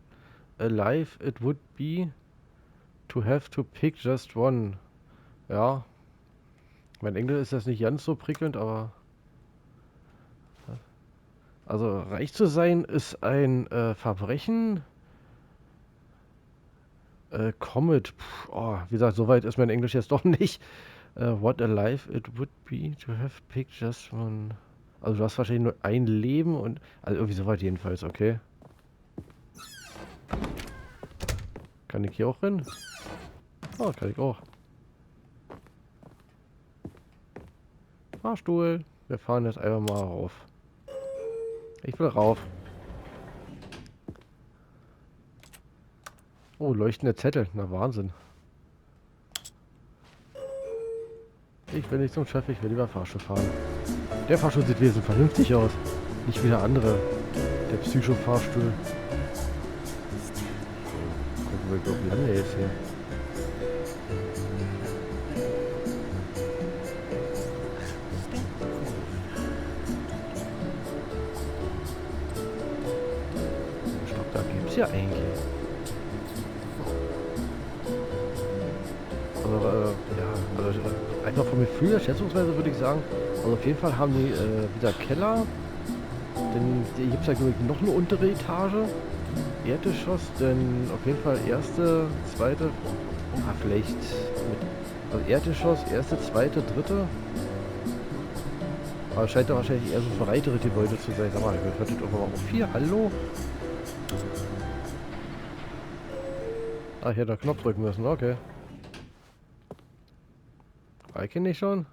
a life it would be to have to pick just one. Ja. Mein Englisch ist das nicht ganz so prickelnd, aber... Also, reich zu sein ist ein Verbrechen. Comet. Oh, wie gesagt, so weit ist mein Englisch jetzt doch nicht. What a life it would be to have picked just one. Also du hast wahrscheinlich nur ein Leben und... Also irgendwie so weit jedenfalls, okay. Kann ich hier auch rein? Oh, kann ich auch. Fahrstuhl. Wir fahren jetzt einfach mal rauf. Ich will rauf. Oh, leuchtende Zettel. Na, Wahnsinn. Ich will nicht zum Chef, ich will lieber Fahrstuhl fahren. Der Fahrstuhl sieht wesentlich vernünftig aus. Nicht wie der andere. Der Psycho-Fahrstuhl. Gucken wir, wie lange er ist hier. Stopp, da gibt's ja eigentlich. Also, ja, also einfach vom Gefühl der Schätzungsweise würde ich sagen, also auf jeden Fall haben die wieder Keller, denn hier gibt es ja glaube ich noch eine untere Etage, Erdgeschoss, denn auf jeden Fall erste, zweite, vielleicht mit, also Erdgeschoss, erste, zweite, dritte, aber es scheint da wahrscheinlich eher so verbreitere Gebäude zu sein. Sag mal, ich hört das irgendwann mal auf hier, hallo? Ah, hier den Knopf drücken müssen, okay. Kenne ich schon.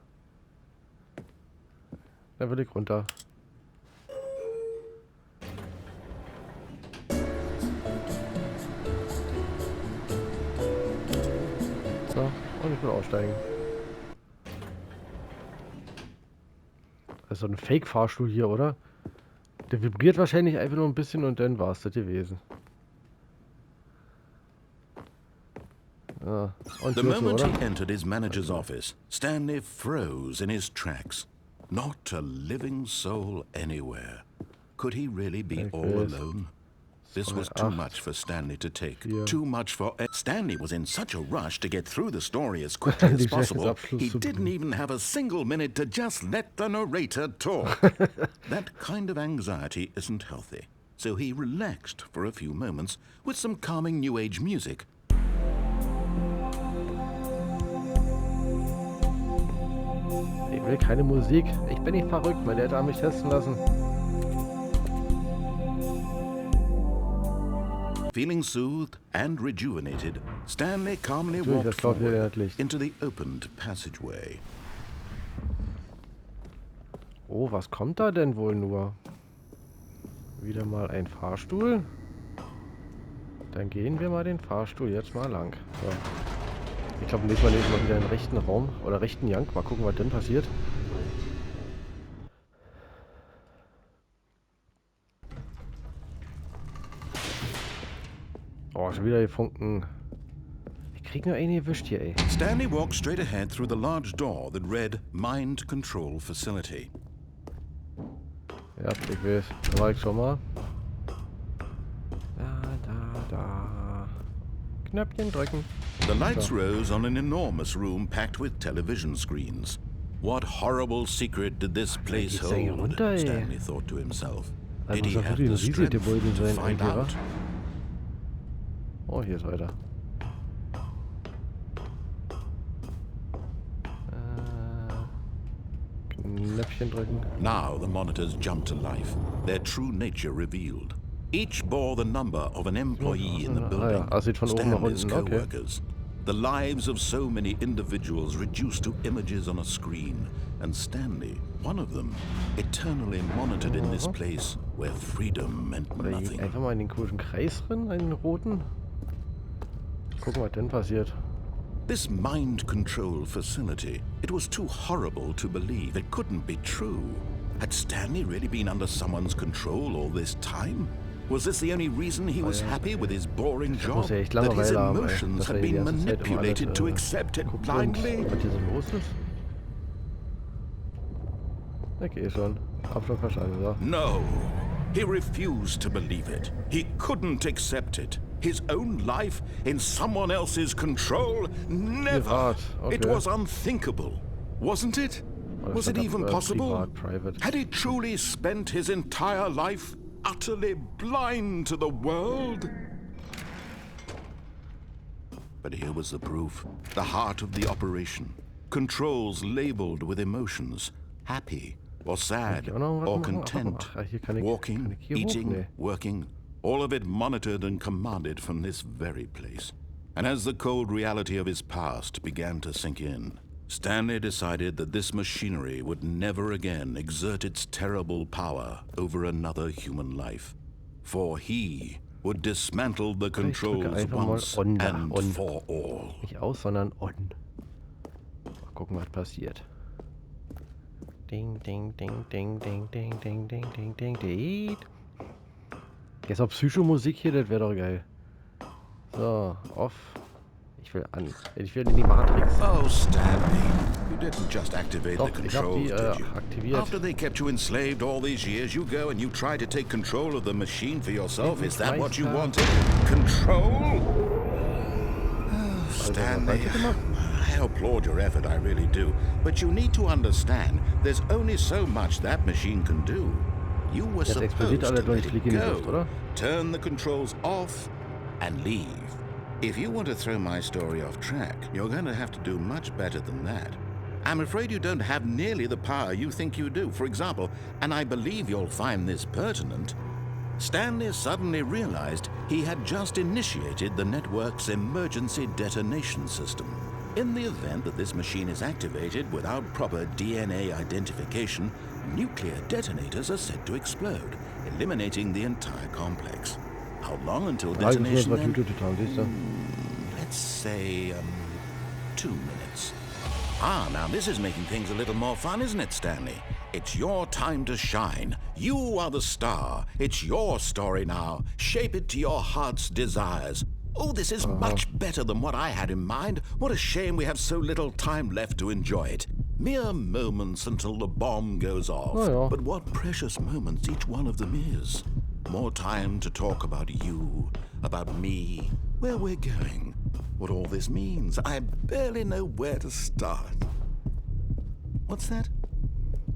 Dann will ich runter. So, und ich will aussteigen. Das ist so ein Fake-Fahrstuhl hier, oder? Der vibriert wahrscheinlich einfach nur ein bisschen und dann war es das gewesen. Ja, und The Türchen, moment oder? he entered his manager's office, Stanley froze in his tracks. Not a living soul anywhere. Could he really be all alone? This was too much for Stanley to take. Too much for... Stanley was in such a rush to get through the story as quickly as possible, he didn't even have a single minute to just let the narrator talk. That kind of anxiety isn't healthy. So he relaxed for a few moments with some calming New Age music. Ich will keine Musik. Ich bin nicht verrückt. Mein Dad hat mich testen lassen. Feeling soothed and rejuvenated, Stanley calmly walked forward into the opened passageway. Oh, was kommt da denn wohl nur? Wieder mal ein Fahrstuhl. Dann gehen wir mal den Fahrstuhl jetzt mal lang. So. Ich glaube, nächstes Mal nehmen wir wieder einen rechten Raum oder rechten Jank. Mal gucken, was denn passiert. Oh, schon wieder die Funken. Ich krieg nur einen erwischt hier, ey. Stanley walked straight ahead through the large door that read Mind Control Facility. Ja, ich weiß. Da war ich schon mal. Da. Knöpfchen drücken. The lights rose on an enormous room packed with television screens. What horrible secret did this place hold? Stanley thought to himself. Did he have the strength to find out? Oh, hier ist weiter. Knöpfchen drücken. Now the monitors jumped to life, their true nature revealed. Each bore the number of an employee in the building, sieht von oben nach Stanley's unten, okay. co-workers. The lives of so many individuals reduced to images on a screen, and Stanley, one of them, eternally monitored in this place where freedom meant Oder nothing. einfach mal in den komischen Kreis drin, einen roten. Gucken, was denn passiert. This mind control facility, it was too horrible to believe. It couldn't be true. Had Stanley really been under someone's control all this time? Was this the only reason he was happy with his boring job? muss ja echt That his Langeweile haben, ey. emotions Dass had die been ganze Zeit immer manipulated alles, to accept it guckt blindly? und was hier so los ist. Okay, schon. Hab schon verstanden, so. No. He refused to believe it. He couldn't accept it. His own life in someone else's control? Never. Privat, okay. It was unthinkable, wasn't it? Oder Was it stand even da, possible? privat, private. Had he truly spent his entire life utterly blind to the world? But here was the proof. The heart of the operation. Controls labeled with emotions. Happy or sad Kann ich auch noch was or machen? content. Ach, hier kann ich Walking, hier hoch? eating, Nee. working. All of it monitored and commanded from this very place. And as the cold reality of his past began to sink in, Stanley decided that this machinery would never again exert its terrible power over another human life. For he would dismantle the controls einfach mal once on da, and on. for all. Nicht aus, sondern on. Mal gucken, was passiert. Ding, ding, ding, ding, ding, ding, ding, ding, ding, ding, ding. Jetzt noch Psychomusik hier, das wäre doch geil. So, off. Ich will an. Ich will in die Matrix. Oh, Stanley, you didn't just activate Doch, the ich hab die controls, did you? aktiviert. After they kept you enslaved all these years, you go and you try to take control of the machine for yourself. Is that what you wanted? Control? Oh, Stanley, I applaud your effort, I really do. But you need to understand, there's only so much that machine can do. You were Jetzt supposed explodiert to alles, weil let ich fliege it in die Luft, go, oder? turn the controls off, and leave. If you want to throw my story off track, you're going to have to do much better than that. I'm afraid you don't have nearly the power you think you do. For example, and I believe you'll find this pertinent, Stanley suddenly realized he had just initiated the network's emergency detonation system. In the event that this machine is activated without proper DNA identification, nuclear detonators are said to explode, eliminating the entire complex. How long until detonation then? Let's say, 2 minutes. Ah, now this is making things a little more fun, isn't it, Stanley? It's your time to shine. You are the star. It's your story now. Shape it to your heart's desires. Oh, this is much better than what I had in mind. What a shame we have so little time left to enjoy it. Mere moments until the bomb goes off. Oh, ja. But what precious moments each one of them is. More time to talk about you, about me, where we're going, what all this means. I barely know where to start. What's that?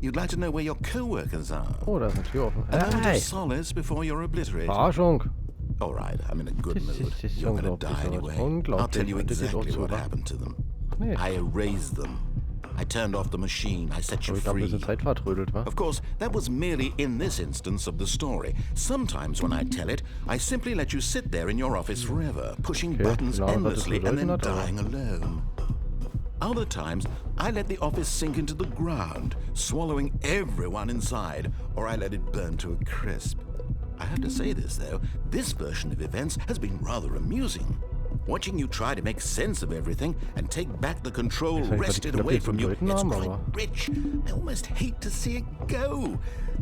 You'd like to know where your co-workers are? Oh, da ist eine Tür offen. A moment Hey! of solace before you're obliterated. Verarschung! All right, I'm in a good Das mood. ist You're gonna unglaublich, die sowas. anyway. Unglaublich. I'll tell you Das geht auch exactly zu, what oder? happened to them. Nee. I erased them. I turned off the machine. I set you Ich glaube, ein free. bisschen Zeit vertrödelt, wa? Of course, that was merely in this instance of the story. Sometimes when I tell it, I simply let you sit there in your office forever, pushing Okay, buttons genau, was das endlessly and then bedeuten hat, aber- dying alone. Other times, I let the office sink into the ground, swallowing everyone inside, or I let it burn to a crisp. I have to say this, though, this version of events has been rather amusing. Watching you try to make sense of everything and take back the control Ich weiß nicht, was die wrested Knöpfe away zu from you, bedeuten it's haben, quite aber- rich. I almost hate to see it go.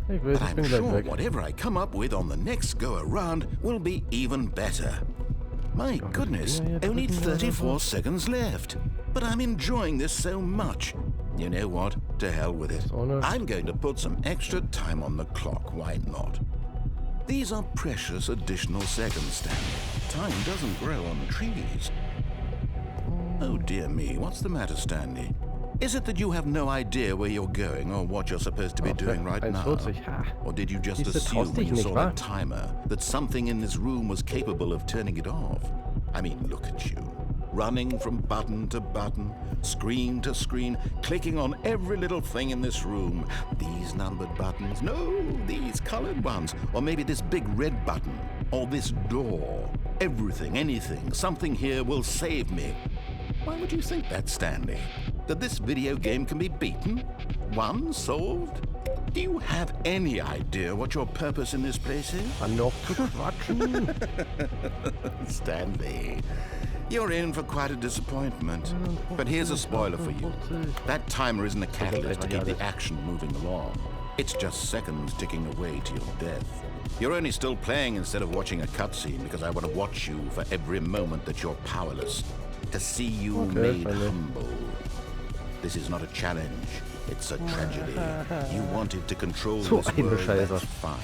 Ich weiß, But ich I'm bin gleich sure weg. whatever I come up with on the next go-around will be even better. My goodness, Dinger hier only drücken oder 34 seconds left. But I'm enjoying this so much. You know what? To hell with it. So nicht. I'm going to put some extra time on the clock. Why not? These are precious additional seconds, Stanley. Time doesn't grow on trees. Oh dear me, what's the matter, Stanley? Is it that you have no idea where you're going or what you're supposed to be doing right now? 1,40, ha. Or did you just Siehst du, assume traust when dich you nicht, saw wa? that timer that something in this room was capable of turning it off? I mean, look at you. running from button to button, screen to screen, clicking on every little thing in this room. These numbered buttons, no, these colored ones, or maybe this big red button, or this door. Everything, anything, something here will save me. Why would you think that, Stanley? That this video game can be beaten? Won? Solved? Do you have any idea what your purpose in this place is? Noch zu quatschen. Stanley, you're in for quite a disappointment. But here's a spoiler for you. That timer isn't a catalyst to keep the action moving along. It's just seconds ticking away to your death. You're only still playing instead of watching a cutscene because I want to watch you for every moment that you're powerless. To see you made humble. This is not a challenge. It's a tragedy. You wanted to control So this eine world, Scheiße. that's fine.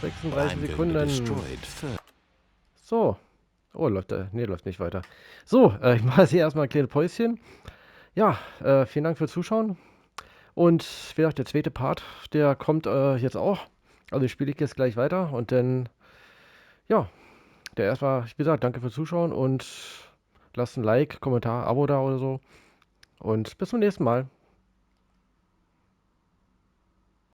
36 I'm going to Sekunden. destroy it first. So. Oh, läuft nee, läuft nicht weiter. So, ich mache jetzt hier erstmal ein kleines Päuschen. Ja, vielen Dank fürs Zuschauen. Und wie gesagt, der zweite Part, der kommt jetzt auch. Also ich spiele ich jetzt gleich weiter und dann, ja, der erstmal, wie gesagt, danke fürs Zuschauen und lasst ein Like, Kommentar, Abo da oder so. Und bis zum nächsten Mal.